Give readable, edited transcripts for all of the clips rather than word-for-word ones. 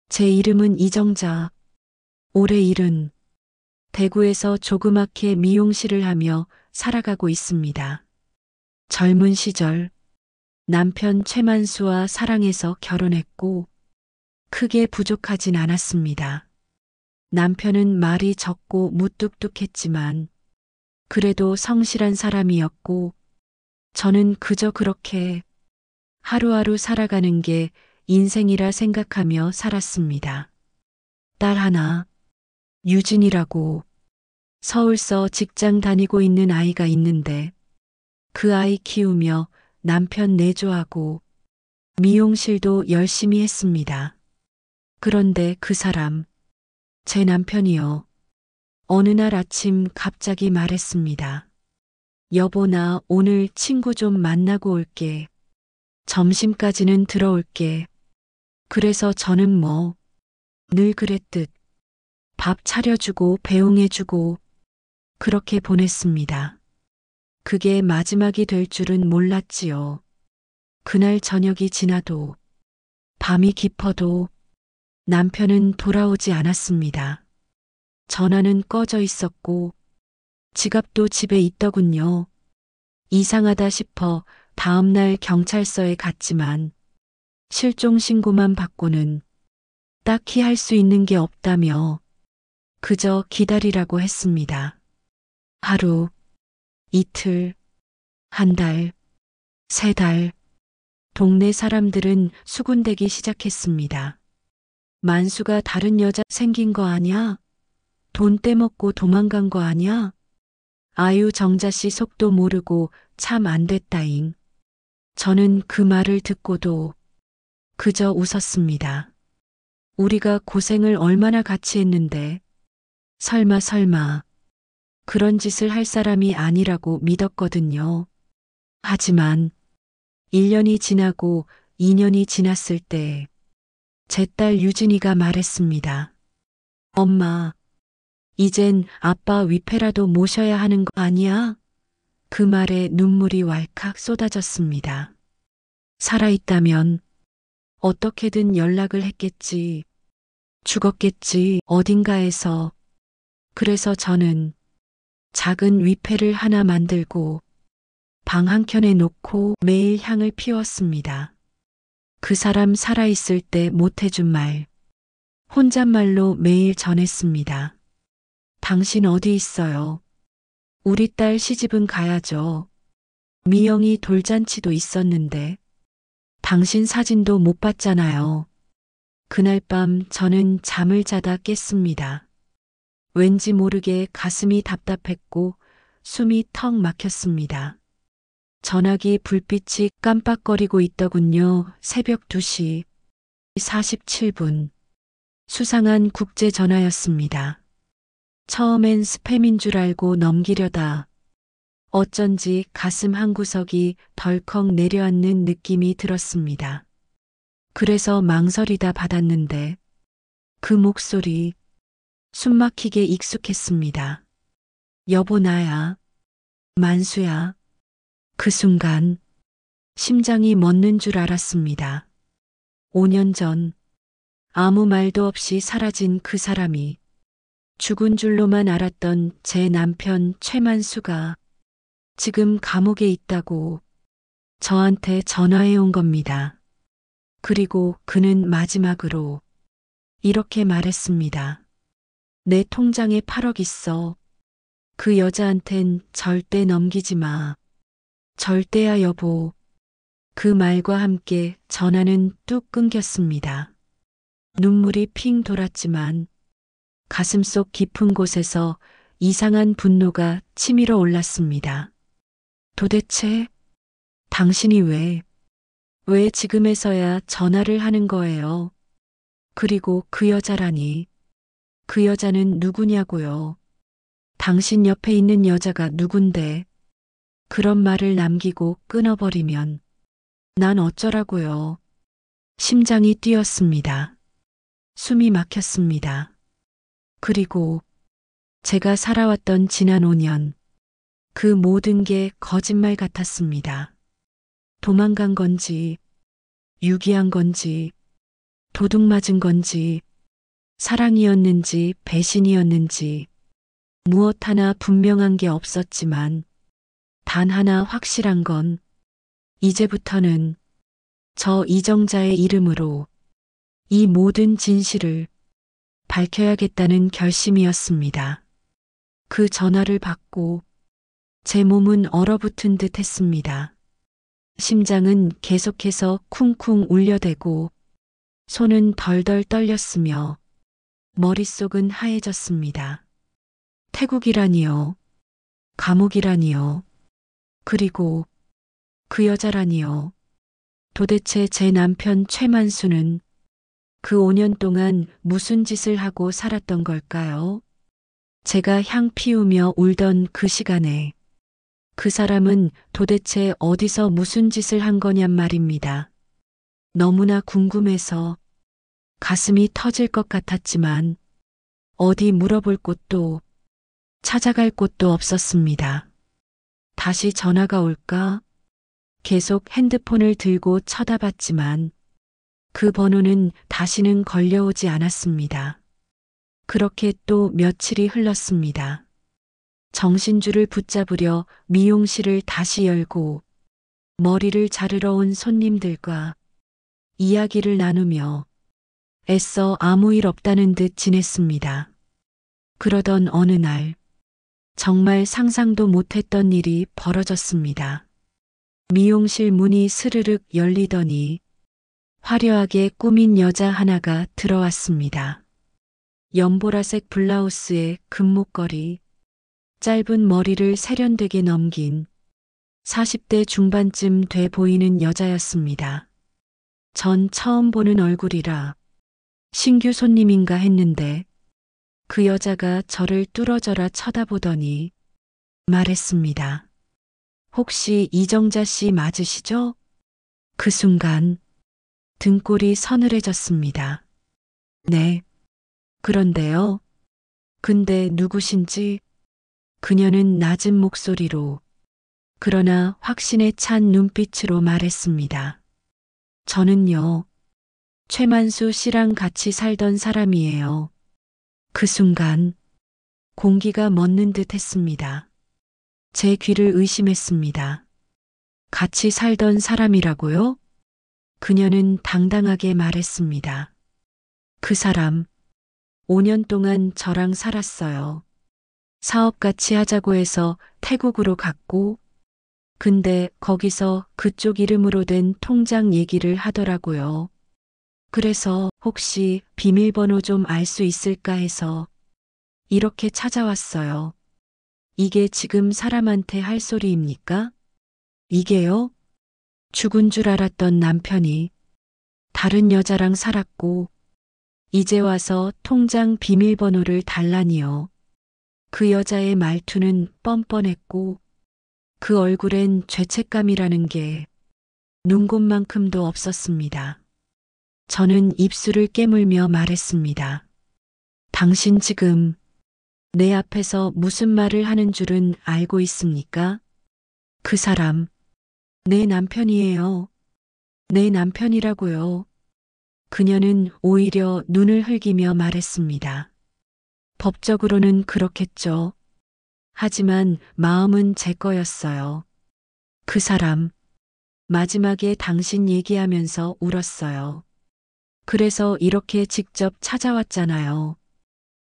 제 이름은 이정자. 올해 일은 대구에서 조그맣게 미용실을 하며 살아가고 있습니다. 젊은 시절 남편 최만수와 사랑해서 결혼했고 크게 부족하진 않았습니다. 남편은 말이 적고 무뚝뚝했지만 그래도 성실한 사람이었고 저는 그저 그렇게 하루하루 살아가는 게 인생이라 생각하며 살았습니다. 딸 하나, 유진이라고 서울서 직장 다니고 있는 아이가 있는데 그 아이 키우며 남편 내조하고 미용실도 열심히 했습니다. 그런데 그 사람, 제 남편이요. 어느 날 아침 갑자기 말했습니다. 여보, 나 오늘 친구 좀 만나고 올게. 점심까지는 들어올게. 그래서 저는 뭐 늘 그랬듯 밥 차려주고 배웅해주고 그렇게 보냈습니다. 그게 마지막이 될 줄은 몰랐지요. 그날 저녁이 지나도 밤이 깊어도 남편은 돌아오지 않았습니다. 전화는 꺼져 있었고 지갑도 집에 있더군요. 이상하다 싶어 다음날 경찰서에 갔지만 실종 신고만 받고는 딱히 할 수 있는 게 없다며 그저 기다리라고 했습니다. 하루, 이틀, 한 달, 세 달, 동네 사람들은 수군대기 시작했습니다. 만수가 다른 여자 생긴 거 아냐? 돈 떼먹고 도망간 거 아냐? 아유, 정자씨 속도 모르고 참 안 됐다잉. 저는 그 말을 듣고도 그저 웃었습니다. 우리가 고생을 얼마나 같이 했는데 설마 그런 짓을 할 사람이 아니라고 믿었거든요. 하지만 1년이 지나고 2년이 지났을 때 제 딸 유진이가 말했습니다. 엄마, 이젠 아빠 위패라도 모셔야 하는 거 아니야? 그 말에 눈물이 왈칵 쏟아졌습니다. 살아있다면 어떻게든 연락을 했겠지. 죽었겠지, 어딘가에서. 그래서 저는 작은 위패를 하나 만들고 방 한켠에 놓고 매일 향을 피웠습니다. 그 사람 살아있을 때 못해준 말, 혼잣말로 매일 전했습니다. 당신 어디 있어요? 우리 딸 시집은 가야죠. 미영이 돌잔치도 있었는데 당신 사진도 못 봤잖아요. 그날 밤 저는 잠을 자다 깼습니다. 왠지 모르게 가슴이 답답했고 숨이 턱 막혔습니다. 전화기 불빛이 깜빡거리고 있더군요. 새벽 2시 47분. 수상한 국제 전화였습니다. 처음엔 스팸인 줄 알고 넘기려다 어쩐지 가슴 한구석이 덜컥 내려앉는 느낌이 들었습니다. 그래서 망설이다 받았는데 그 목소리 숨막히게 익숙했습니다. 여보, 나야. 만수야. 그 순간 심장이 멎는 줄 알았습니다. 5년 전 아무 말도 없이 사라진 그 사람이 죽은 줄로만 알았던 제 남편 최만수가 지금 감옥에 있다고 저한테 전화해 온 겁니다. 그리고 그는 마지막으로 이렇게 말했습니다. 내 통장에 8억 있어. 그 여자한텐 절대 넘기지 마. 절대야, 여보. 그 말과 함께 전화는 뚝 끊겼습니다. 눈물이 핑 돌았지만 가슴속 깊은 곳에서 이상한 분노가 치밀어 올랐습니다. 도대체 당신이 왜 지금에서야 전화를 하는 거예요? 그리고 그 여자라니. 그 여자는 누구냐고요? 당신 옆에 있는 여자가 누군데 그런 말을 남기고 끊어버리면 난 어쩌라고요? 심장이 뛰었습니다. 숨이 막혔습니다. 그리고 제가 살아왔던 지난 5년, 그 모든 게 거짓말 같았습니다. 도망간 건지, 유기한 건지, 도둑 맞은 건지, 사랑이었는지 배신이었는지, 무엇 하나 분명한 게 없었지만, 단 하나 확실한 건, 이제부터는 저 이정자의 이름으로 이 모든 진실을 밝혀야겠다는 결심이었습니다. 그 전화를 받고 제 몸은 얼어붙은 듯 했습니다. 심장은 계속해서 쿵쿵 울려대고 손은 덜덜 떨렸으며 머릿속은 하얘졌습니다. 태국이라니요. 감옥이라니요. 그리고 그 여자라니요. 도대체 제 남편 최만수는 그 5년 동안 무슨 짓을 하고 살았던 걸까요? 제가 향 피우며 울던 그 시간에 그 사람은 도대체 어디서 무슨 짓을 한 거냔 말입니다. 너무나 궁금해서 가슴이 터질 것 같았지만 어디 물어볼 곳도 찾아갈 곳도 없었습니다. 다시 전화가 올까? 계속 핸드폰을 들고 쳐다봤지만 그 번호는 다시는 걸려오지 않았습니다. 그렇게 또 며칠이 흘렀습니다. 정신줄을 붙잡으려 미용실을 다시 열고 머리를 자르러 온 손님들과 이야기를 나누며 애써 아무 일 없다는 듯 지냈습니다. 그러던 어느 날 정말 상상도 못했던 일이 벌어졌습니다. 미용실 문이 스르륵 열리더니 화려하게 꾸민 여자 하나가 들어왔습니다. 연보라색 블라우스에 금목걸이, 짧은 머리를 세련되게 넘긴 40대 중반쯤 돼 보이는 여자였습니다. 전 처음 보는 얼굴이라 신규 손님인가 했는데 그 여자가 저를 뚫어져라 쳐다보더니 말했습니다. 혹시 이정자 씨 맞으시죠? 그 순간 등골이 서늘해졌습니다. 네. 그런데요. 근데 누구신지? 그녀는 낮은 목소리로 그러나 확신에 찬 눈빛으로 말했습니다. 저는요. 최만수 씨랑 같이 살던 사람이에요. 그 순간 공기가 멎는 듯 했습니다. 제 귀를 의심했습니다. 같이 살던 사람이라고요? 그녀는 당당하게 말했습니다. 그 사람 5년 동안 저랑 살았어요. 사업 같이 하자고 해서 태국으로 갔고, 근데 거기서 그쪽 이름으로 된 통장 얘기를 하더라고요. 그래서 혹시 비밀번호 좀 알 수 있을까 해서 이렇게 찾아왔어요. 이게 지금 사람한테 할 소리입니까? 이게요? 죽은 줄 알았던 남편이 다른 여자랑 살았고, 이제 와서 통장 비밀번호를 달라니요. 그 여자의 말투는 뻔뻔했고 그 얼굴엔 죄책감이라는 게 눈곱만큼도 없었습니다. 저는 입술을 깨물며 말했습니다. 당신 지금 내 앞에서 무슨 말을 하는 줄은 알고 있습니까? 그 사람 내 남편이에요. 내 남편이라고요. 그녀는 오히려 눈을 흘기며 말했습니다. 법적으로는 그렇겠죠. 하지만 마음은 제 거였어요. 그 사람, 마지막에 당신 얘기하면서 울었어요. 그래서 이렇게 직접 찾아왔잖아요.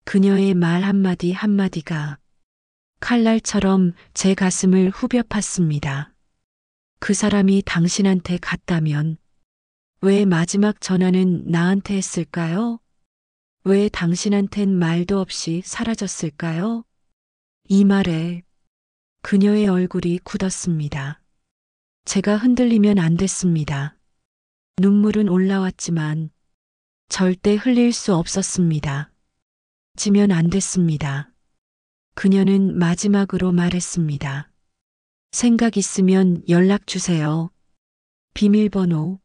그녀의 말 한마디 한마디가 칼날처럼 제 가슴을 후벼 팠습니다. 그 사람이 당신한테 갔다면 왜 마지막 전화는 나한테 했을까요? 왜 당신한텐 말도 없이 사라졌을까요? 이 말에 그녀의 얼굴이 굳었습니다. 제가 흔들리면 안 됐습니다. 눈물은 올라왔지만 절대 흘릴 수 없었습니다. 지면 안 됐습니다. 그녀는 마지막으로 말했습니다. 생각 있으면 연락 주세요. 비밀번호.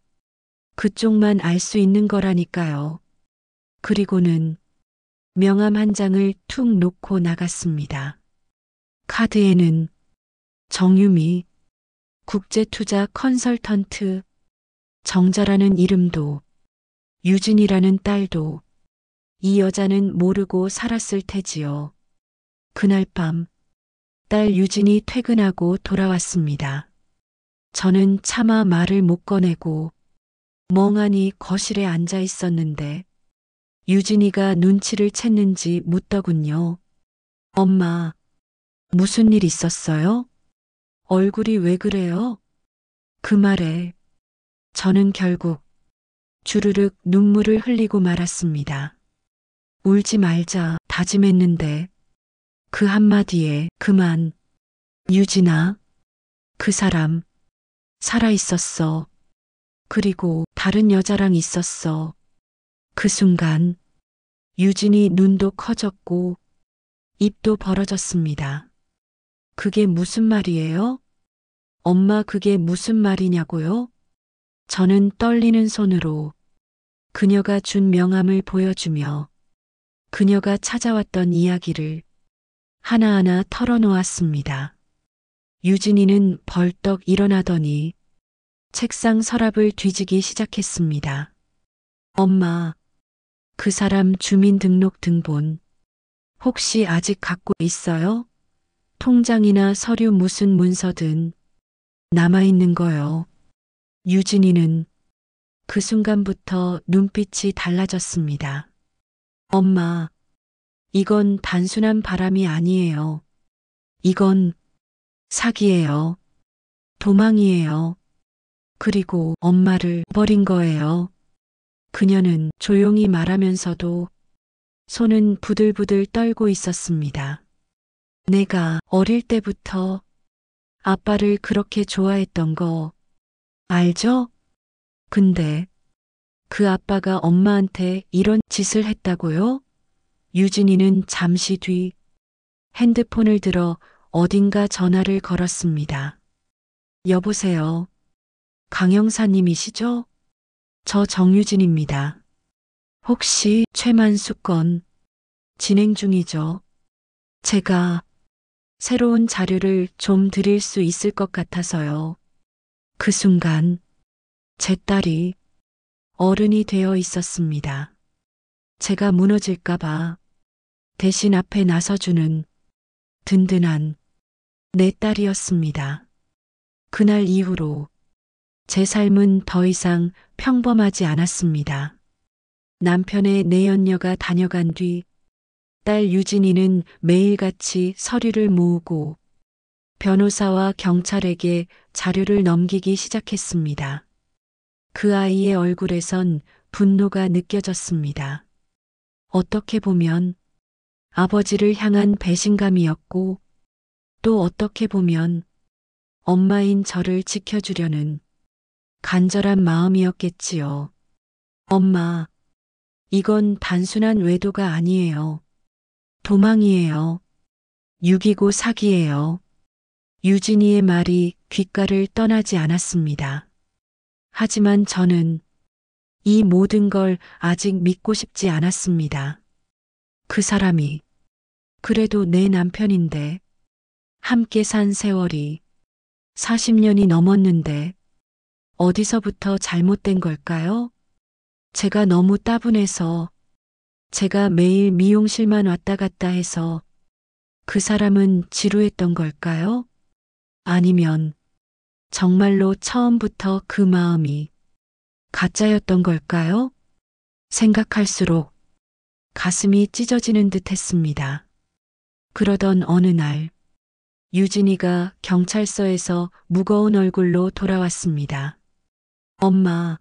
그쪽만 알 수 있는 거라니까요. 그리고는 명함 한 장을 툭 놓고 나갔습니다. 카드에는 정유미, 국제투자 컨설턴트, 정자라는 이름도 유진이라는 딸도 이 여자는 모르고 살았을 테지요. 그날 밤 딸 유진이 퇴근하고 돌아왔습니다. 저는 차마 말을 못 꺼내고 멍하니 거실에 앉아 있었는데 유진이가 눈치를 챘는지 묻더군요. 엄마, 무슨 일 있었어요? 얼굴이 왜 그래요? 그 말에 저는 결국 주르륵 눈물을 흘리고 말았습니다. 울지 말자 다짐했는데 그 한마디에 그만. 유진아, 그 사람 살아 있었어. 그리고 다른 여자랑 있었어. 그 순간 유진이 눈도 커졌고 입도 벌어졌습니다. 그게 무슨 말이에요? 엄마, 그게 무슨 말이냐고요? 저는 떨리는 손으로 그녀가 준 명함을 보여주며 그녀가 찾아왔던 이야기를 하나하나 털어놓았습니다. 유진이는 벌떡 일어나더니 책상 서랍을 뒤지기 시작했습니다. 엄마, 그 사람 주민등록등본 혹시 아직 갖고 있어요? 통장이나 서류 무슨 문서든 남아있는 거요. 유진이는 그 순간부터 눈빛이 달라졌습니다. 엄마, 이건 단순한 바람이 아니에요. 이건 사기예요. 도망이에요. 그리고 엄마를 버린 거예요. 그녀는 조용히 말하면서도 손은 부들부들 떨고 있었습니다. 내가 어릴 때부터 아빠를 그렇게 좋아했던 거 알죠? 근데 그 아빠가 엄마한테 이런 짓을 했다고요? 유진이는 잠시 뒤 핸드폰을 들어 어딘가 전화를 걸었습니다. 여보세요. 강 형사님이시죠? 저 정유진입니다. 혹시 최만수 건 진행 중이죠? 제가 새로운 자료를 좀 드릴 수 있을 것 같아서요. 그 순간 제 딸이 어른이 되어 있었습니다. 제가 무너질까봐 대신 앞에 나서주는 든든한 내 딸이었습니다. 그날 이후로 제 삶은 더 이상 평범하지 않았습니다. 남편의 내연녀가 다녀간 뒤 딸 유진이는 매일같이 서류를 모으고 변호사와 경찰에게 자료를 넘기기 시작했습니다. 그 아이의 얼굴에선 분노가 느껴졌습니다. 어떻게 보면 아버지를 향한 배신감이었고 또 어떻게 보면 엄마인 저를 지켜주려는 간절한 마음이었겠지요. 엄마, 이건 단순한 외도가 아니에요. 도망이에요. 유기고 사기예요. 유진이의 말이 귓가를 떠나지 않았습니다. 하지만 저는 이 모든 걸 아직 믿고 싶지 않았습니다. 그 사람이 그래도 내 남편인데 함께 산 세월이 40년이 넘었는데 어디서부터 잘못된 걸까요? 제가 너무 따분해서 제가 매일 미용실만 왔다 갔다 해서 그 사람은 지루했던 걸까요? 아니면 정말로 처음부터 그 마음이 가짜였던 걸까요? 생각할수록 가슴이 찢어지는 듯 했습니다. 그러던 어느 날 유진이가 경찰서에서 무거운 얼굴로 돌아왔습니다. 엄마,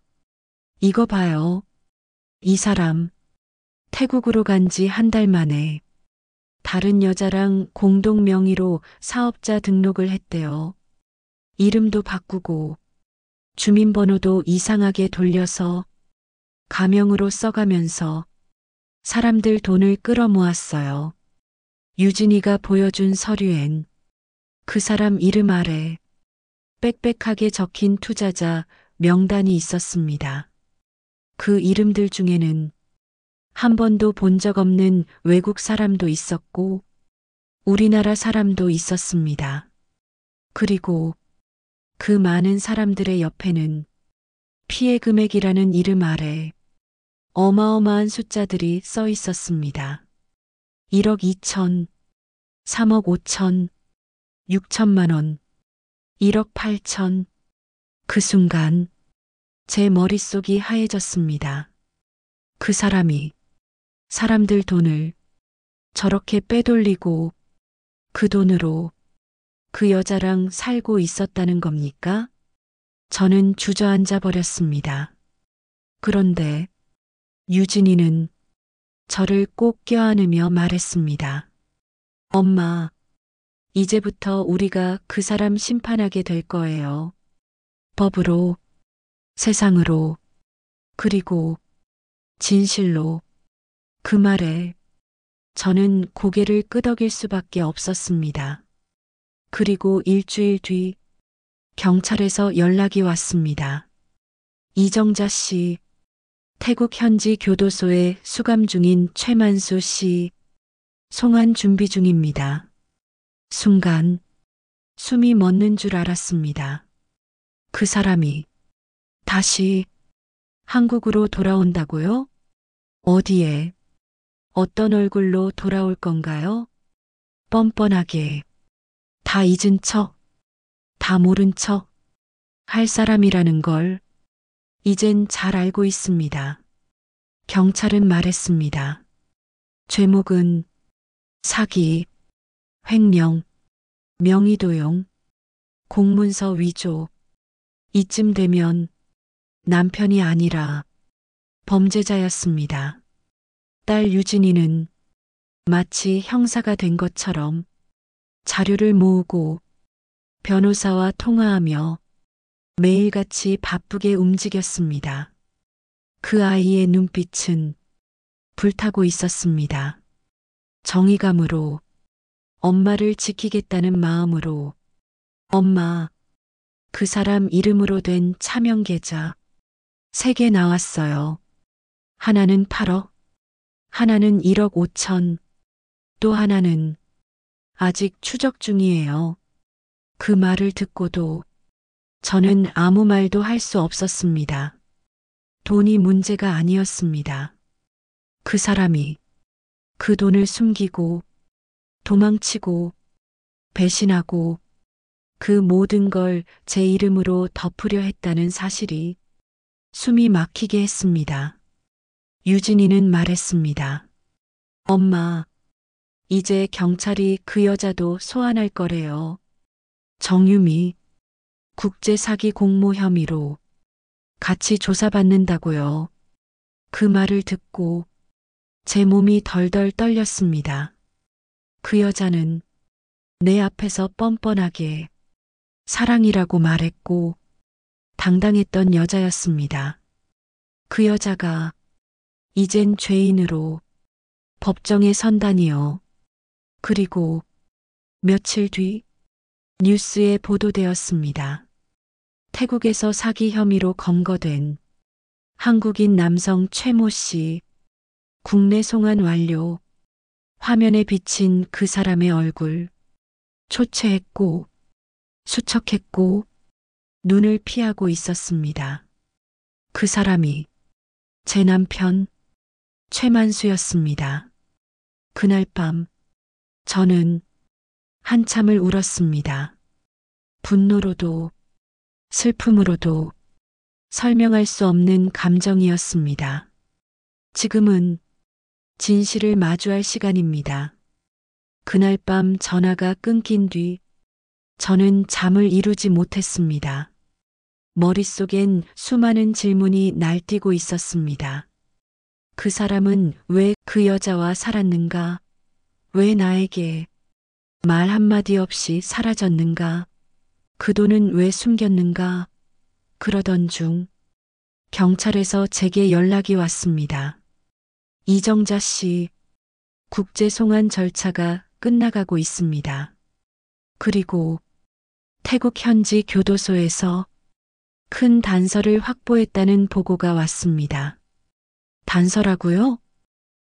이거 봐요. 이 사람 태국으로 간 지 한 달 만에 다른 여자랑 공동 명의로 사업자 등록을 했대요. 이름도 바꾸고 주민번호도 이상하게 돌려서 가명으로 써가면서 사람들 돈을 끌어모았어요. 유진이가 보여준 서류엔 그 사람 이름 아래 빽빽하게 적힌 투자자 명단이 있었습니다. 그 이름들 중에는 한 번도 본 적 없는 외국 사람도 있었고 우리나라 사람도 있었습니다. 그리고 그 많은 사람들의 옆에는 피해 금액이라는 이름 아래 어마어마한 숫자들이 써 있었습니다. 1억 2천, 3억 5천, 6천만 원, 1억 8천. 그 순간 제 머릿속이 하얘졌습니다. 그 사람이 사람들 돈을 저렇게 빼돌리고 그 돈으로 그 여자랑 살고 있었다는 겁니까? 저는 주저앉아 버렸습니다. 그런데 유진이는 저를 꼭 껴안으며 말했습니다. 엄마, 이제부터 우리가 그 사람 심판하게 될 거예요. 법으로, 세상으로, 그리고 진실로. 그 말에 저는 고개를 끄덕일 수밖에 없었습니다. 그리고 일주일 뒤 경찰에서 연락이 왔습니다. 이정자 씨, 태국 현지 교도소에 수감 중인 최만수 씨, 송환 준비 중입니다. 순간 숨이 멎는 줄 알았습니다. 그 사람이 다시 한국으로 돌아온다고요? 어디에, 어떤 얼굴로 돌아올 건가요? 뻔뻔하게, 다 잊은 척, 다 모른 척 할 사람이라는 걸 이젠 잘 알고 있습니다. 경찰은 말했습니다. 죄목은 사기, 횡령, 명의도용, 공문서 위조. 이쯤 되면 남편이 아니라 범죄자였습니다. 딸 유진이는 마치 형사가 된 것처럼 자료를 모으고 변호사와 통화하며 매일같이 바쁘게 움직였습니다. 그 아이의 눈빛은 불타고 있었습니다. 정의감으로, 엄마를 지키겠다는 마음으로. 엄마, 그 사람 이름으로 된 차명 계좌 3개 나왔어요. 하나는 8억, 하나는 1억 5천, 또 하나는 아직 추적 중이에요. 그 말을 듣고도 저는 아무 말도 할 수 없었습니다. 돈이 문제가 아니었습니다. 그 사람이 그 돈을 숨기고 도망치고 배신하고 그 모든 걸 제 이름으로 덮으려 했다는 사실이 숨이 막히게 했습니다. 유진이는 말했습니다. 엄마, 이제 경찰이 그 여자도 소환할 거래요. 정유미, 국제사기 공모 혐의로 같이 조사받는다고요. 그 말을 듣고 제 몸이 덜덜 떨렸습니다. 그 여자는 내 앞에서 뻔뻔하게 사랑이라고 말했고 당당했던 여자였습니다. 그 여자가 이젠 죄인으로 법정에 선다니요. 그리고 며칠 뒤 뉴스에 보도되었습니다. 태국에서 사기 혐의로 검거된 한국인 남성 최모 씨, 국내 송환 완료. 화면에 비친 그 사람의 얼굴, 초췌했고 수척했고 눈을 피하고 있었습니다. 그 사람이 제 남편 최만수였습니다. 그날 밤 저는 한참을 울었습니다. 분노로도 슬픔으로도 설명할 수 없는 감정이었습니다. 지금은 진실을 마주할 시간입니다. 그날 밤 전화가 끊긴 뒤 저는 잠을 이루지 못했습니다. 머릿속엔 수많은 질문이 날뛰고 있었습니다. 그 사람은 왜 그 여자와 살았는가? 왜 나에게 말 한마디 없이 사라졌는가? 그 돈은 왜 숨겼는가? 그러던 중 경찰에서 제게 연락이 왔습니다. 이정자 씨, 국제 송환 절차가 끝나가고 있습니다. 그리고 태국 현지 교도소에서 큰 단서를 확보했다는 보고가 왔습니다. 단서라고요?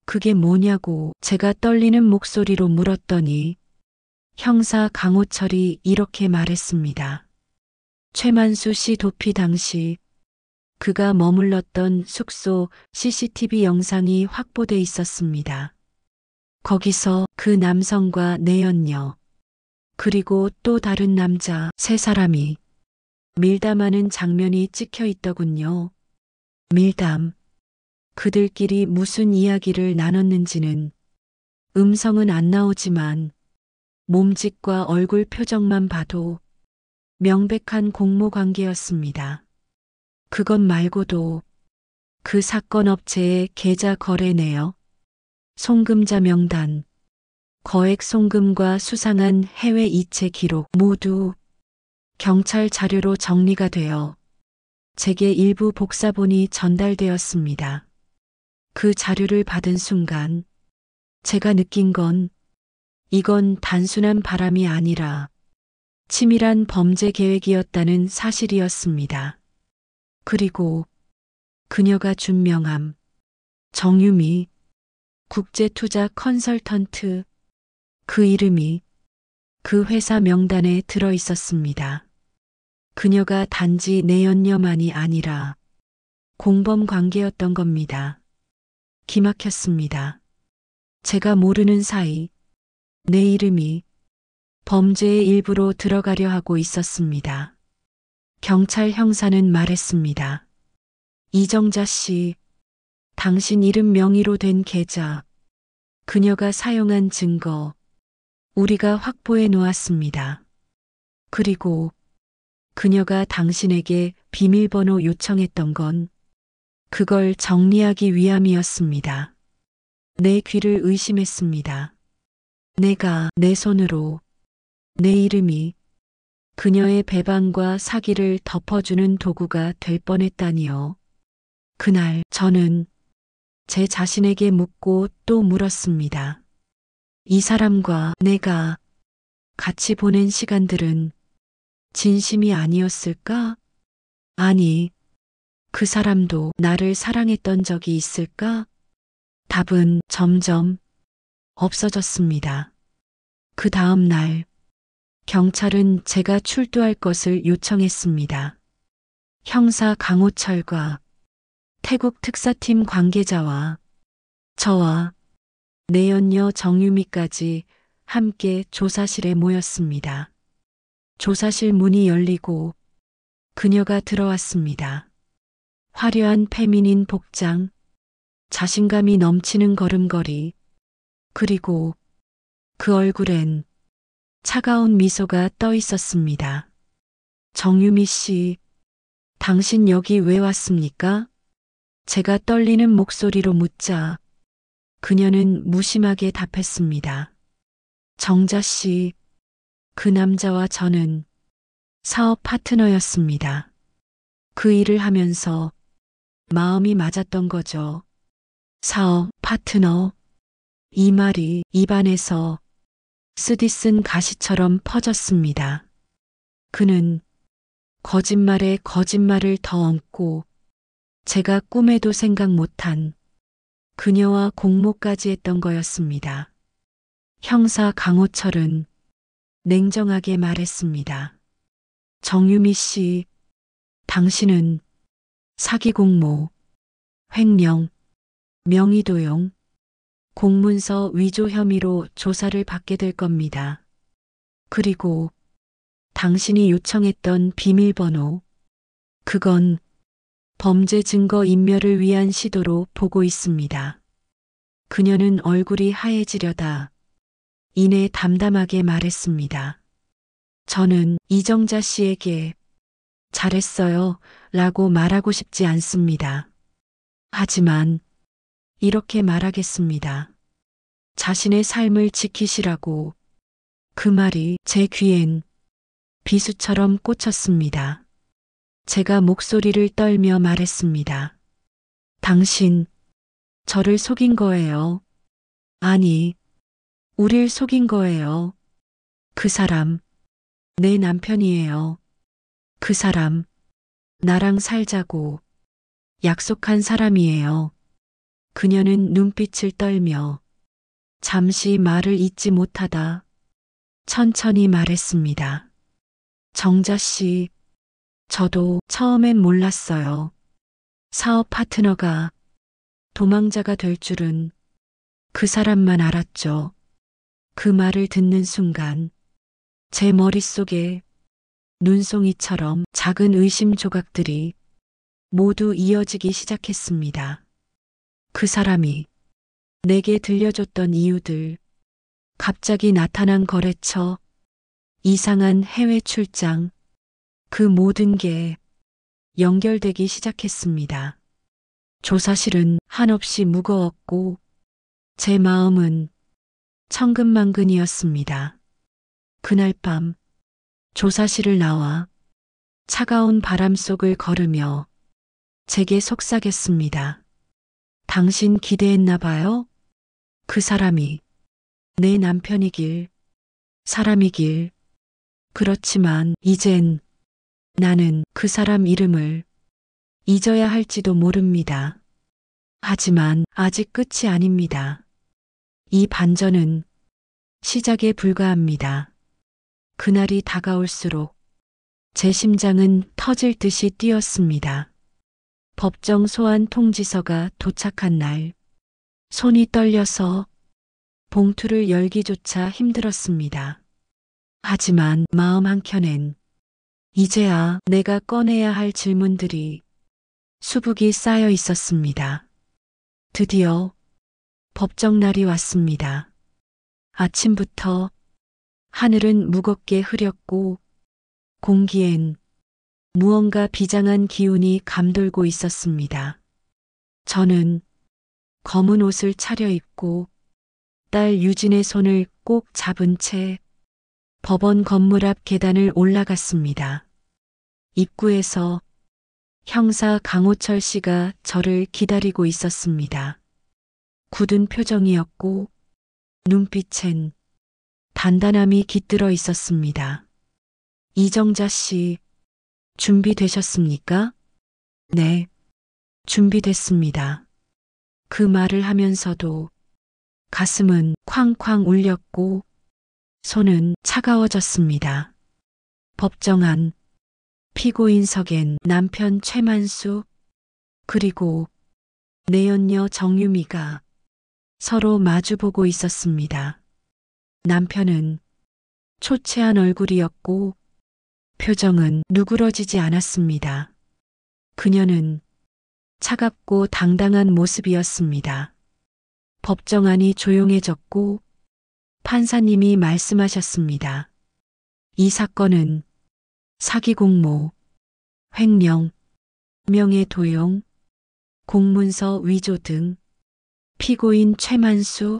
그게 뭐냐고 제가 떨리는 목소리로 물었더니 형사 강호철이 이렇게 말했습니다. 최만수 씨 도피 당시 그가 머물렀던 숙소 CCTV 영상이 확보돼 있었습니다. 거기서 그 남성과 내연녀, 그리고 또 다른 남자 세 사람이 밀담하는 장면이 찍혀 있더군요. 밀담. 그들끼리 무슨 이야기를 나눴는지는 음성은 안 나오지만 몸짓과 얼굴 표정만 봐도 명백한 공모 관계였습니다. 그것 말고도 그 사건 업체의 계좌 거래 내역, 송금자 명단, 거액 송금과 수상한 해외 이체 기록 모두 경찰 자료로 정리가 되어 제게 일부 복사본이 전달되었습니다. 그 자료를 받은 순간 제가 느낀 건 이건 단순한 바람이 아니라 치밀한 범죄 계획이었다는 사실이었습니다. 그리고 그녀가 준 명함, 정유미, 국제투자 컨설턴트, 그 이름이 그 회사 명단에 들어 있었습니다. 그녀가 단지 내연녀만이 아니라 공범 관계였던 겁니다. 기막혔습니다. 제가 모르는 사이 내 이름이 범죄의 일부로 들어가려 하고 있었습니다. 경찰 형사는 말했습니다. 이정자 씨, 당신 이름 명의로 된 계좌, 그녀가 사용한 증거, 우리가 확보해 놓았습니다. 그리고 그녀가 당신에게 비밀번호 요청했던 건 그걸 정리하기 위함이었습니다. 내 귀를 의심했습니다. 내가 내 손으로 내 이름이 그녀의 배반과 사기를 덮어주는 도구가 될 뻔했다니요. 그날 저는 제 자신에게 묻고 또 물었습니다. 이 사람과 내가 같이 보낸 시간들은 진심이 아니었을까? 아니, 그 사람도 나를 사랑했던 적이 있을까? 답은 점점 없어졌습니다. 그 다음 날, 경찰은 제가 출두할 것을 요청했습니다. 형사 강호철과 태국 특사팀 관계자와 저와 내연녀 정유미까지 함께 조사실에 모였습니다. 조사실 문이 열리고 그녀가 들어왔습니다. 화려한 페미닌 복장, 자신감이 넘치는 걸음걸이, 그리고 그 얼굴엔 차가운 미소가 떠 있었습니다. 정유미 씨, 당신 여기 왜 왔습니까? 제가 떨리는 목소리로 묻자 그녀는 무심하게 답했습니다. 정자 씨, 그 남자와 저는 사업 파트너였습니다. 그 일을 하면서 마음이 맞았던 거죠. 사업 파트너. 이 말이 입안에서 쓰디쓴 가시처럼 퍼졌습니다. 그는 거짓말에 거짓말을 더 얹고 제가 꿈에도 생각 못한 그녀와 공모까지 했던 거였습니다. 형사 강호철은 냉정하게 말했습니다. 정유미 씨, 당신은 사기 공모, 횡령, 명의도용, 공문서 위조 혐의로 조사를 받게 될 겁니다. 그리고 당신이 요청했던 비밀번호, 그건 범죄 증거 인멸을 위한 시도로 보고 있습니다. 그녀는 얼굴이 하얘지려다 이내 담담하게 말했습니다. 저는 이정자 씨에게 잘했어요 라고 말하고 싶지 않습니다. 하지만 이렇게 말하겠습니다. 자신의 삶을 지키시라고. 그 말이 제 귀엔 비수처럼 꽂혔습니다. 제가 목소리를 떨며 말했습니다. 당신, 저를 속인 거예요. 아니, 우릴 속인 거예요. 그 사람, 내 남편이에요. 그 사람, 나랑 살자고 약속한 사람이에요. 그녀는 눈빛을 떨며 잠시 말을 잇지 못하다 천천히 말했습니다. 정자 씨, 저도 처음엔 몰랐어요. 사업 파트너가 도망자가 될 줄은 그 사람만 알았죠. 그 말을 듣는 순간 제 머릿속에 눈송이처럼 작은 의심 조각들이 모두 이어지기 시작했습니다. 그 사람이 내게 들려줬던 이유들, 갑자기 나타난 거래처, 이상한 해외 출장, 그 모든 게 연결되기 시작했습니다. 조사실은 한없이 무거웠고 제 마음은 천근만근이었습니다. 그날 밤 조사실을 나와 차가운 바람 속을 걸으며 제게 속삭였습니다. 당신 기대했나 봐요? 그 사람이 내 남편이길, 사람이길. 그렇지만 이젠 나는 그 사람 이름을 잊어야 할지도 모릅니다. 하지만 아직 끝이 아닙니다. 이 반전은 시작에 불과합니다. 그날이 다가올수록 제 심장은 터질 듯이 뛰었습니다. 법정 소환 통지서가 도착한 날, 손이 떨려서 봉투를 열기조차 힘들었습니다. 하지만 마음 한켠엔 이제야 내가 꺼내야 할 질문들이 수북이 쌓여 있었습니다. 드디어 법정 날이 왔습니다. 아침부터 하늘은 무겁게 흐렸고 공기엔 무언가 비장한 기운이 감돌고 있었습니다. 저는 검은 옷을 차려입고 딸 유진의 손을 꼭 잡은 채 법원 건물 앞 계단을 올라갔습니다. 입구에서 형사 강호철 씨가 저를 기다리고 있었습니다. 굳은 표정이었고 눈빛엔 단단함이 깃들어 있었습니다. 이정자 씨, 준비되셨습니까? 네, 준비됐습니다. 그 말을 하면서도 가슴은 쾅쾅 울렸고 손은 차가워졌습니다. 법정 안 피고인석엔 남편 최만수 그리고 내연녀 정유미가 서로 마주보고 있었습니다. 남편은 초췌한 얼굴이었고 표정은 누그러지지 않았습니다. 그녀는 차갑고 당당한 모습이었습니다. 법정 안이 조용해졌고 판사님이 말씀하셨습니다. 이 사건은 사기 공모, 횡령, 명예도용, 공문서 위조 등 피고인 최만수,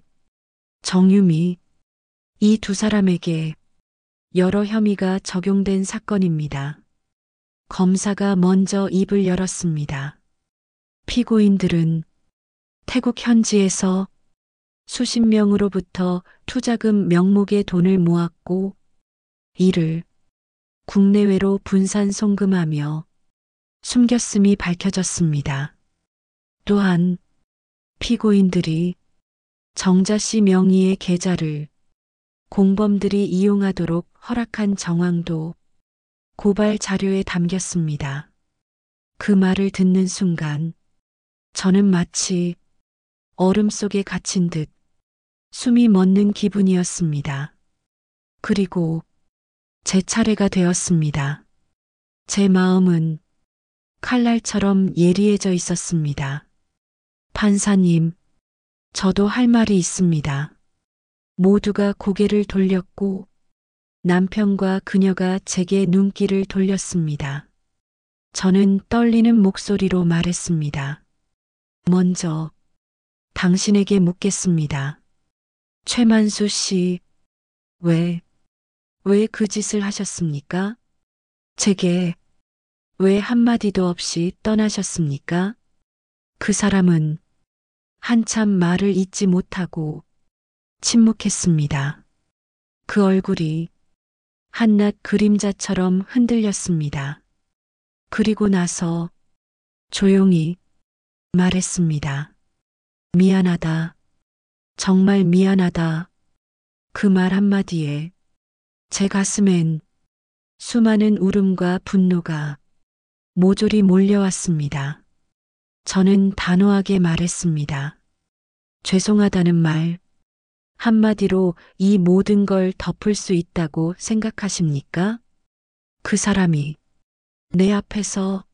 정유미 이 두 사람에게 여러 혐의가 적용된 사건입니다. 검사가 먼저 입을 열었습니다. 피고인들은 태국 현지에서 수십 명으로부터 투자금 명목의 돈을 모았고 이를 국내외로 분산 송금하며 숨겼음이 밝혀졌습니다. 또한 피고인들이 정자 씨 명의의 계좌를 공범들이 이용하도록 허락한 정황도 고발 자료에 담겼습니다. 그 말을 듣는 순간 저는 마치 얼음 속에 갇힌 듯 숨이 멎는 기분이었습니다. 그리고 제 차례가 되었습니다. 제 마음은 칼날처럼 예리해져 있었습니다. 판사님, 저도 할 말이 있습니다. 모두가 고개를 돌렸고 남편과 그녀가 제게 눈길을 돌렸습니다. 저는 떨리는 목소리로 말했습니다. 먼저 당신에게 묻겠습니다. 최만수 씨, 왜 그 짓을 하셨습니까? 제게 왜 한마디도 없이 떠나셨습니까? 그 사람은 한참 말을 잇지 못하고 침묵했습니다. 그 얼굴이 한낱 그림자처럼 흔들렸습니다. 그리고 나서 조용히 말했습니다. 미안하다. 정말 미안하다. 그 말 한마디에 제 가슴엔 수많은 울음과 분노가 모조리 몰려왔습니다. 저는 단호하게 말했습니다. 죄송하다는 말 한마디로 이 모든 걸 덮을 수 있다고 생각하십니까? 그 사람이 내 앞에서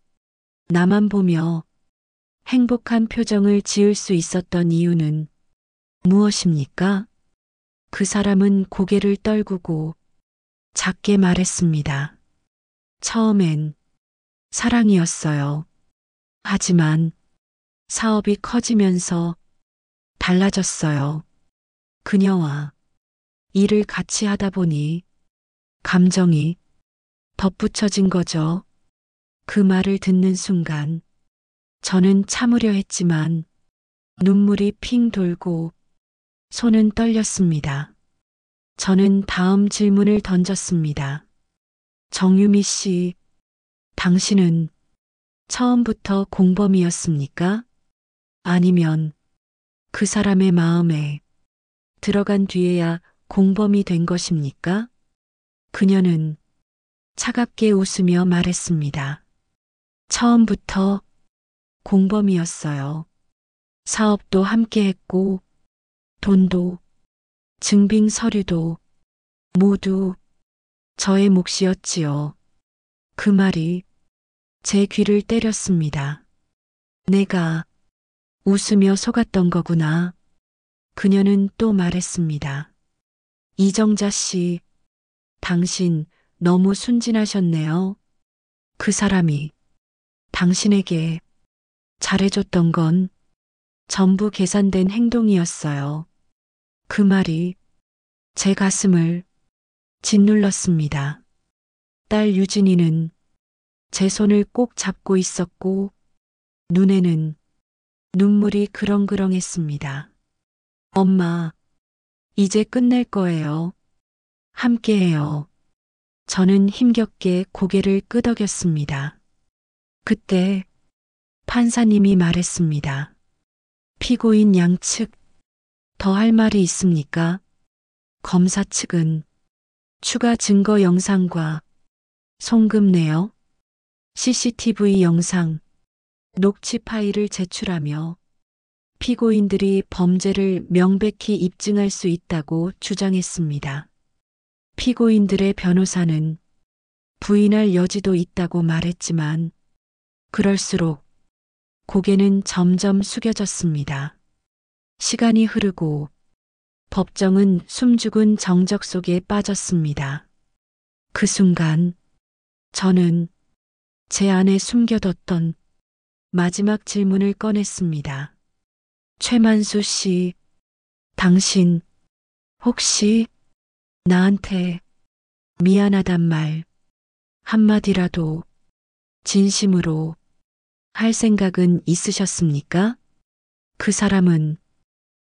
나만 보며 행복한 표정을 지을 수 있었던 이유는 무엇입니까? 그 사람은 고개를 떨구고 작게 말했습니다. 처음엔 사랑이었어요. 하지만 사업이 커지면서 달라졌어요. 그녀와 일을 같이 하다 보니 감정이 덧붙여진 거죠. 그 말을 듣는 순간 저는 참으려 했지만 눈물이 핑 돌고 손은 떨렸습니다. 저는 다음 질문을 던졌습니다. 정유미 씨, 당신은 처음부터 공범이었습니까? 아니면 그 사람의 마음에 들어간 뒤에야 공범이 된 것입니까? 그녀는 차갑게 웃으며 말했습니다. 처음부터 공범이었어요. 사업도 함께 했고, 돈도, 증빙 서류도 모두 저의 몫이었지요. 그 말이 제 귀를 때렸습니다. 내가 웃으며 속았던 거구나. 그녀는 또 말했습니다. 이정자 씨, 당신 너무 순진하셨네요. 그 사람이 당신에게 잘해줬던 건 전부 계산된 행동이었어요. 그 말이 제 가슴을 짓눌렀습니다. 딸 유진이는 제 손을 꼭 잡고 있었고 눈에는 눈물이 그렁그렁했습니다. 엄마, 이제 끝낼 거예요. 함께해요. 저는 힘겹게 고개를 끄덕였습니다. 그때 판사님이 말했습니다. 피고인 양측 더 할 말이 있습니까? 검사 측은 추가 증거 영상과 송금 내역, CCTV 영상, 녹취 파일을 제출하며 피고인들이 범죄를 명백히 입증할 수 있다고 주장했습니다. 피고인들의 변호사는 부인할 여지도 있다고 말했지만 그럴수록 고개는 점점 숙여졌습니다. 시간이 흐르고 법정은 숨죽은 정적 속에 빠졌습니다. 그 순간 저는 제 안에 숨겨뒀던 마지막 질문을 꺼냈습니다. 최만수 씨, 당신 혹시 나한테 미안하단 말 한마디라도 진심으로 할 생각은 있으셨습니까? 그 사람은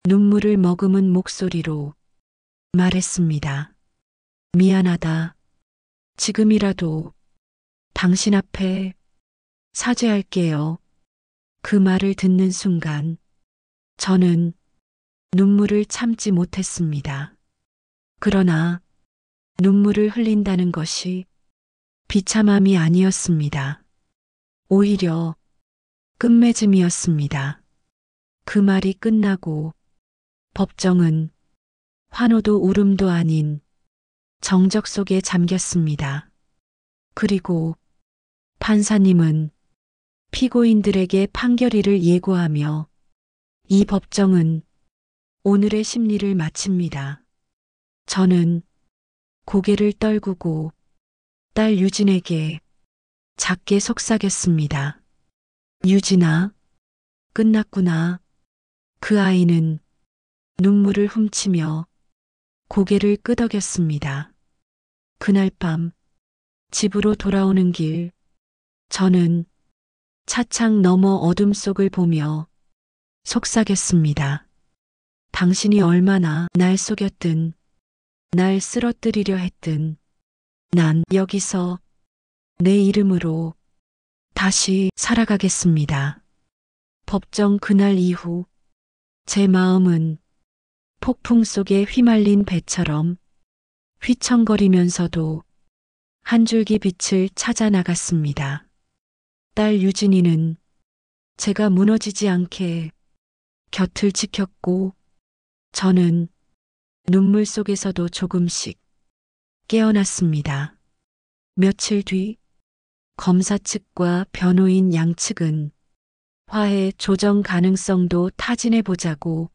눈물을 머금은 목소리로 말했습니다. 미안하다. 지금이라도 당신 앞에 사죄할게요. 그 말을 듣는 순간 저는 눈물을 참지 못했습니다. 그러나 눈물을 흘린다는 것이 비참함이 아니었습니다. 오히려 끝맺음이었습니다. 그 말이 끝나고 법정은 환호도 울음도 아닌 정적 속에 잠겼습니다. 그리고 판사님은 피고인들에게 판결일을 예고하며 이 법정은 오늘의 심리를 마칩니다. 저는 고개를 떨구고 딸 유진에게 작게 속삭였습니다. 유진아, 끝났구나. 그 아이는 눈물을 훔치며 고개를 끄덕였습니다. 그날 밤 집으로 돌아오는 길 저는 차창 너머 어둠 속을 보며 속삭였습니다. 당신이 얼마나 날 속였든 날 쓰러뜨리려 했든 난 여기서 내 이름으로 다시 살아가겠습니다. 법정 그날 이후 제 마음은 폭풍 속에 휘말린 배처럼 휘청거리면서도 한 줄기 빛을 찾아 나갔습니다. 딸 유진이는 제가 무너지지 않게 곁을 지켰고 저는 눈물 속에서도 조금씩 깨어났습니다. 며칠 뒤 검사 측과 변호인 양측은 화해 조정 가능성도 타진해 보자고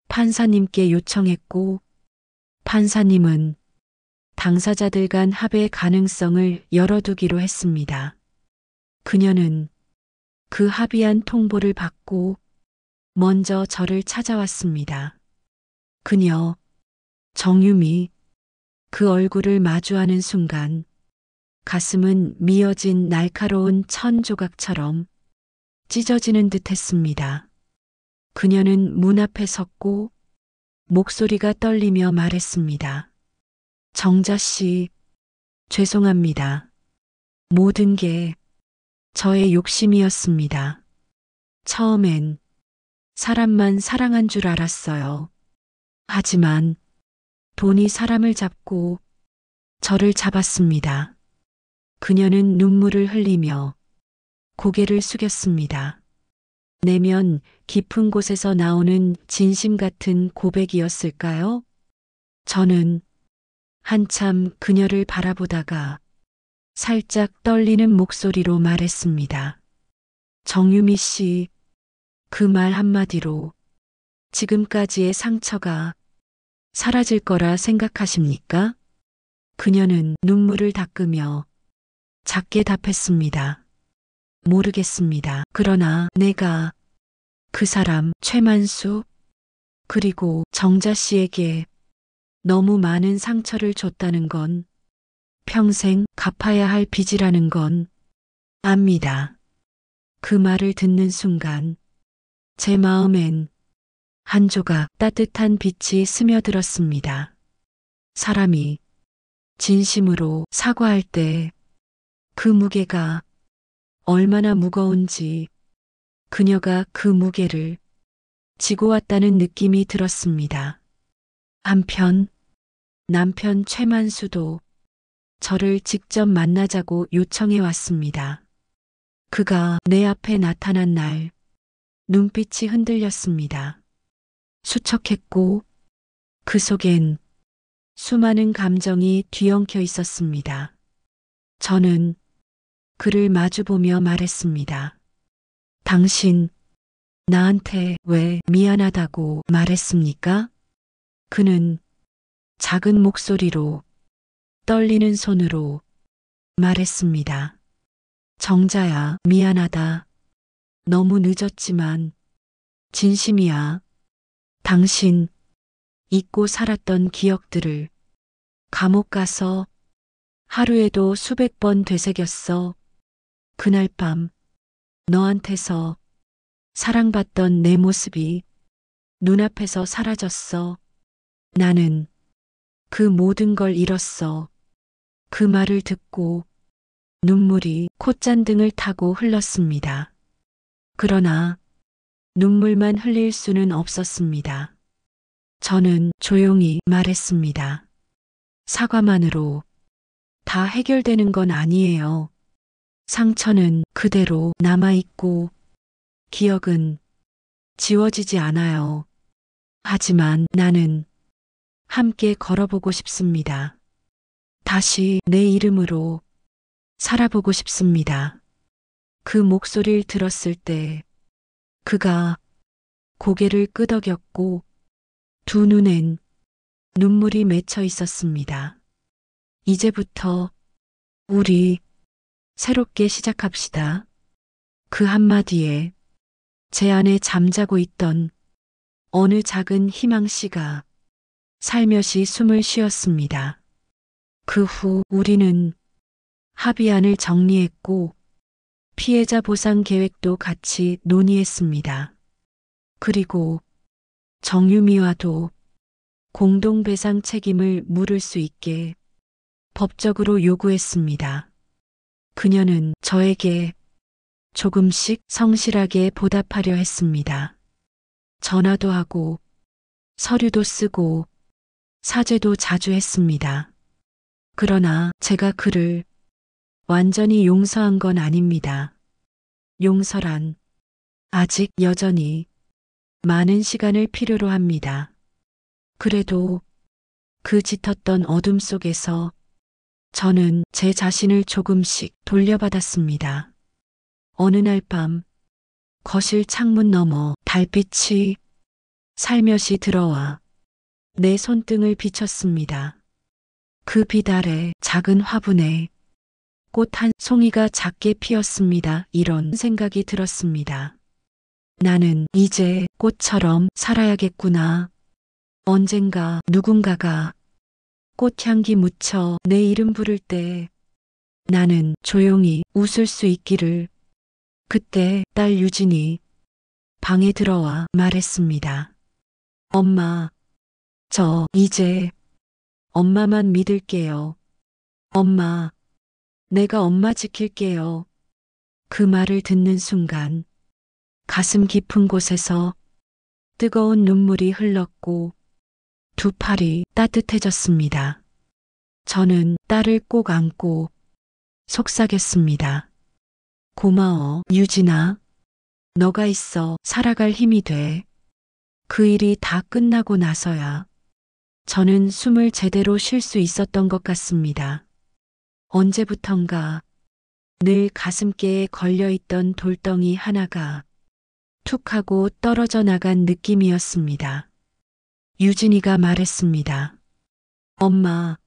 판사님께 요청했고 판사님은 당사자들 간 합의 가능성을 열어두기로 했습니다. 그녀는 그 합의안 통보를 받고 먼저 저를 찾아왔습니다. 그녀, 정유미, 그 얼굴을 마주하는 순간 가슴은 미어진 날카로운 천 조각처럼 찢어지는 듯 했습니다. 그녀는 문 앞에 섰고 목소리가 떨리며 말했습니다. 정자 씨, 죄송합니다. 모든 게 저의 욕심이었습니다. 처음엔 사람만 사랑한 줄 알았어요. 하지만 돈이 사람을 잡고 저를 잡았습니다. 그녀는 눈물을 흘리며 고개를 숙였습니다. 내면 깊은 곳에서 나오는 진심 같은 고백이었을까요? 저는 한참 그녀를 바라보다가 살짝 떨리는 목소리로 말했습니다. 정유미 씨, 그 말 한마디로 지금까지의 상처가 사라질 거라 생각하십니까? 그녀는 눈물을 닦으며 작게 답했습니다. 모르겠습니다. 그러나 내가 그 사람 최만수 그리고 정자 씨에게 너무 많은 상처를 줬다는 건 평생 갚아야 할 빚이라는 건 압니다. 그 말을 듣는 순간 제 마음엔 한 조각 따뜻한 빛이 스며들었습니다. 사람이 진심으로 사과할 때 그 무게가 얼마나 무거운지 그녀가 그 무게를 지고 왔다는 느낌이 들었습니다. 한편 남편 최만수도 저를 직접 만나자고 요청해 왔습니다. 그가 내 앞에 나타난 날 눈빛이 흔들렸습니다. 수척했고 그 속엔 수많은 감정이 뒤엉켜 있었습니다. 저는 그를 마주보며 말했습니다. 당신 나한테 왜 미안하다고 말했습니까? 그는 작은 목소리로 떨리는 손으로 말했습니다. 정자야, 미안하다. 너무 늦었지만 진심이야. 당신 잊고 살았던 기억들을 감옥 가서 하루에도 수백 번 되새겼어. 그날 밤 너한테서 사랑받던 내 모습이 눈앞에서 사라졌어. 나는 그 모든 걸 잃었어. 그 말을 듣고 눈물이 콧잔등을 타고 흘렀습니다. 그러나 눈물만 흘릴 수는 없었습니다. 저는 조용히 말했습니다. 사과만으로 다 해결되는 건 아니에요. 상처는 그대로 남아있고 기억은 지워지지 않아요. 하지만 나는 함께 걸어보고 싶습니다. 다시 내 이름으로 살아보고 싶습니다. 그 목소리를 들었을 때 그가 고개를 끄덕였고 두 눈엔 눈물이 맺혀 있었습니다. 이제부터 우리 새롭게 시작합시다. 그 한마디에 제 안에 잠자고 있던 어느 작은 희망씨가 살며시 숨을 쉬었습니다. 그 후 우리는 합의안을 정리했고 피해자 보상 계획도 같이 논의했습니다. 그리고 정유미와도 공동배상 책임을 물을 수 있게 법적으로 요구했습니다. 그녀는 저에게 조금씩 성실하게 보답하려 했습니다. 전화도 하고 서류도 쓰고 사죄도 자주 했습니다. 그러나 제가 그를 완전히 용서한 건 아닙니다. 용서란 아직 여전히 많은 시간을 필요로 합니다. 그래도 그 짙었던 어둠 속에서 저는 제 자신을 조금씩 돌려받았습니다. 어느 날 밤 거실 창문 너머 달빛이 살며시 들어와 내 손등을 비쳤습니다. 그 빛 아래 작은 화분에 꽃 한 송이가 작게 피었습니다. 이런 생각이 들었습니다. 나는 이제 꽃처럼 살아야겠구나. 언젠가 누군가가 꽃향기 묻혀 내 이름 부를 때 나는 조용히 웃을 수 있기를. 그때 딸 유진이 방에 들어와 말했습니다. 엄마, 저 이제 엄마만 믿을게요. 엄마, 내가 엄마 지킬게요. 그 말을 듣는 순간 가슴 깊은 곳에서 뜨거운 눈물이 흘렀고 두 팔이 따뜻해졌습니다. 저는 딸을 꼭 안고 속삭였습니다. 고마워, 유진아. 너가 있어 살아갈 힘이 돼. 그 일이 다 끝나고 나서야 저는 숨을 제대로 쉴 수 있었던 것 같습니다. 언제부턴가 늘 가슴께에 걸려있던 돌덩이 하나가 툭 하고 떨어져 나간 느낌이었습니다. 유진이가 말했습니다. 엄마,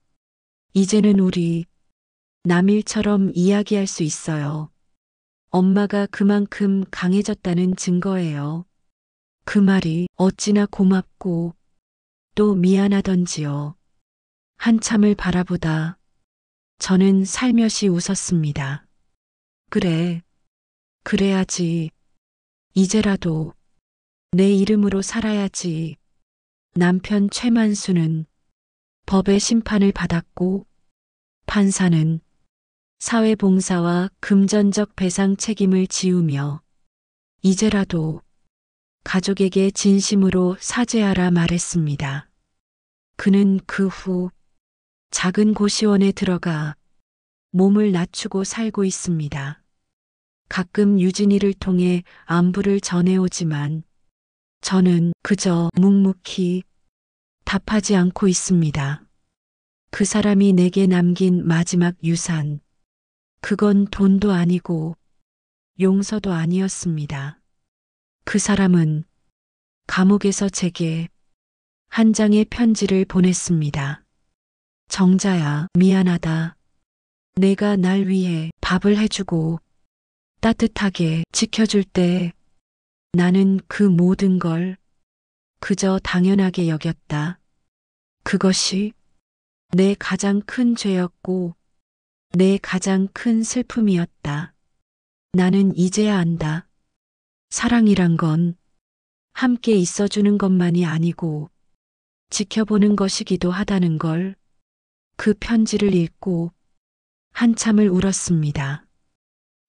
이제는 우리 남일처럼 이야기할 수 있어요. 엄마가 그만큼 강해졌다는 증거예요. 그 말이 어찌나 고맙고 또 미안하던지요. 한참을 바라보다 저는 살며시 웃었습니다. 그래, 그래야지. 이제라도 내 이름으로 살아야지. 남편 최만수는 법의 심판을 받았고 판사는 사회봉사와 금전적 배상 책임을 지우며 이제라도 가족에게 진심으로 사죄하라 말했습니다. 그는 그 후 작은 고시원에 들어가 몸을 낮추고 살고 있습니다. 가끔 유진이를 통해 안부를 전해오지만 저는 그저 묵묵히 답하지 않고 있습니다. 그 사람이 내게 남긴 마지막 유산, 그건 돈도 아니고 용서도 아니었습니다. 그 사람은 감옥에서 제게 한 장의 편지를 보냈습니다. 정자야, 미안하다. 내가 날 위해 밥을 해주고 따뜻하게 지켜줄 때 나는 그 모든 걸 그저 당연하게 여겼다. 그것이 내 가장 큰 죄였고 내 가장 큰 슬픔이었다. 나는 이제야 안다. 사랑이란 건 함께 있어주는 것만이 아니고 지켜보는 것이기도 하다는 걸. 그 편지를 읽고 한참을 울었습니다.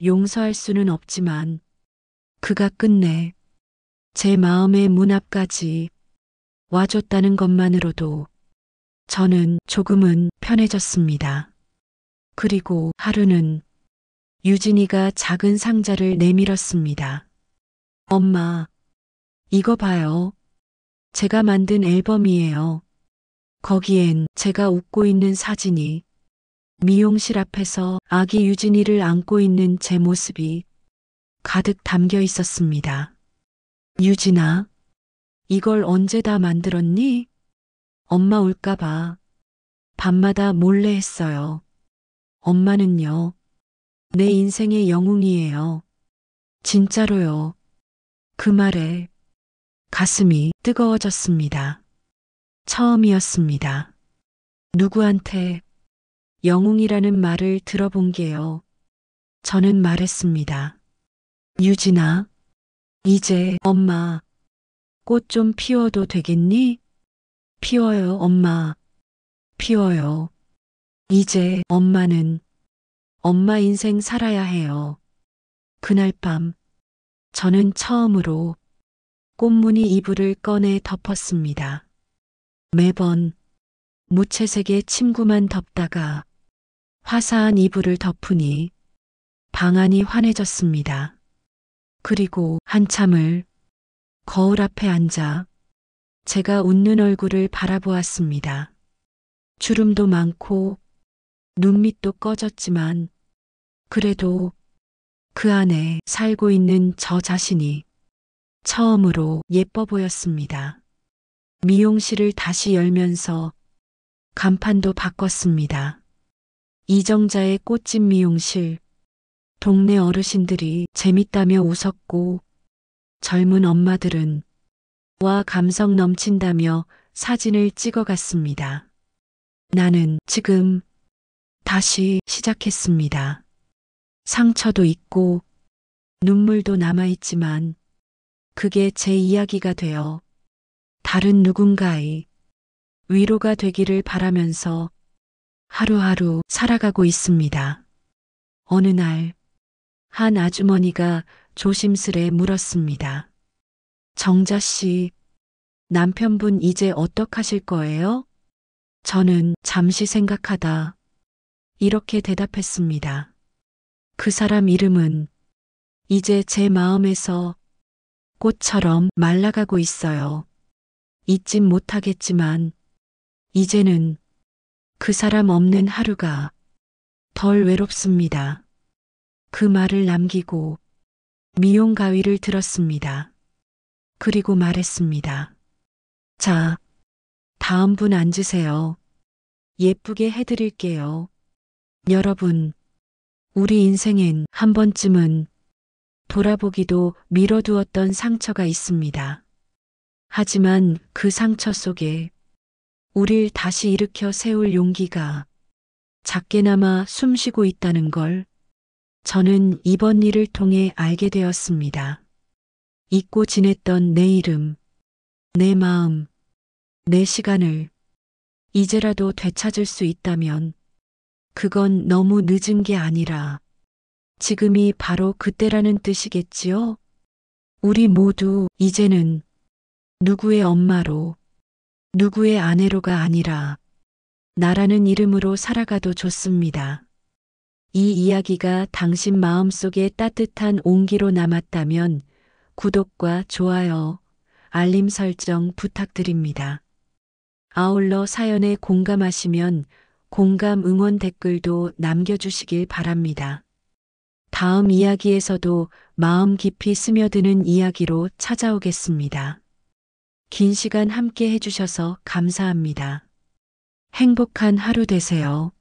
용서할 수는 없지만 그가 끝내 제 마음의 문 앞까지 와줬다는 것만으로도 저는 조금은 편해졌습니다. 그리고 하루는 유진이가 작은 상자를 내밀었습니다. 엄마, 이거 봐요. 제가 만든 앨범이에요. 거기엔 제가 웃고 있는 사진이, 미용실 앞에서 아기 유진이를 안고 있는 제 모습이 가득 담겨 있었습니다. 유진아, 이걸 언제 다 만들었니? 엄마 울까봐 밤마다 몰래 했어요. 엄마는요, 내 인생의 영웅이에요. 진짜로요. 그 말에 가슴이 뜨거워졌습니다. 처음이었습니다. 누구한테 영웅이라는 말을 들어본 게요. 저는 말했습니다. 유진아, 이제 엄마 꽃 좀 피워도 되겠니? 피워요, 엄마. 피워요. 이제 엄마는 엄마 인생 살아야 해요. 그날 밤 저는 처음으로 꽃무늬 이불을 꺼내 덮었습니다. 매번 무채색의 침구만 덮다가 화사한 이불을 덮으니 방 안이 환해졌습니다. 그리고 한참을 거울 앞에 앉아 제가 웃는 얼굴을 바라보았습니다. 주름도 많고 눈밑도 꺼졌지만 그래도 그 안에 살고 있는 저 자신이 처음으로 예뻐 보였습니다. 미용실을 다시 열면서 간판도 바꿨습니다. 이정자의 꽃집 미용실. 동네 어르신들이 재밌다며 웃었고 젊은 엄마들은 와 감성 넘친다며 사진을 찍어갔습니다. 나는 지금 다시 시작했습니다. 상처도 있고 눈물도 남아있지만 그게 제 이야기가 되어 다른 누군가의 위로가 되기를 바라면서 하루하루 살아가고 있습니다. 어느 날 한 아주머니가 조심스레 물었습니다. 정자 씨, 남편분 이제 어떡하실 거예요? 저는 잠시 생각하다 이렇게 대답했습니다. 그 사람 이름은 이제 제 마음에서 꽃처럼 말라가고 있어요. 잊진 못하겠지만 이제는 그 사람 없는 하루가 덜 외롭습니다. 그 말을 남기고 미용 가위를 들었습니다. 그리고 말했습니다. 자, 다음 분 앉으세요. 예쁘게 해드릴게요. 여러분, 우리 인생엔 한 번쯤은 돌아보기도 미뤄두었던 상처가 있습니다. 하지만 그 상처 속에 우릴 다시 일으켜 세울 용기가 작게나마 숨쉬고 있다는 걸 저는 이번 일을 통해 알게 되었습니다. 잊고 지냈던 내 이름, 내 마음, 내 시간을 이제라도 되찾을 수 있다면 그건 너무 늦은 게 아니라 지금이 바로 그때라는 뜻이겠지요? 우리 모두 이제는 누구의 엄마로, 누구의 아내로가 아니라 나라는 이름으로 살아가도 좋습니다. 이 이야기가 당신 마음속에 따뜻한 온기로 남았다면 구독과 좋아요, 알림 설정 부탁드립니다. 아울러 사연에 공감하시면 공감 응원 댓글도 남겨주시길 바랍니다. 다음 이야기에서도 마음 깊이 스며드는 이야기로 찾아오겠습니다. 긴 시간 함께 해주셔서 감사합니다. 행복한 하루 되세요.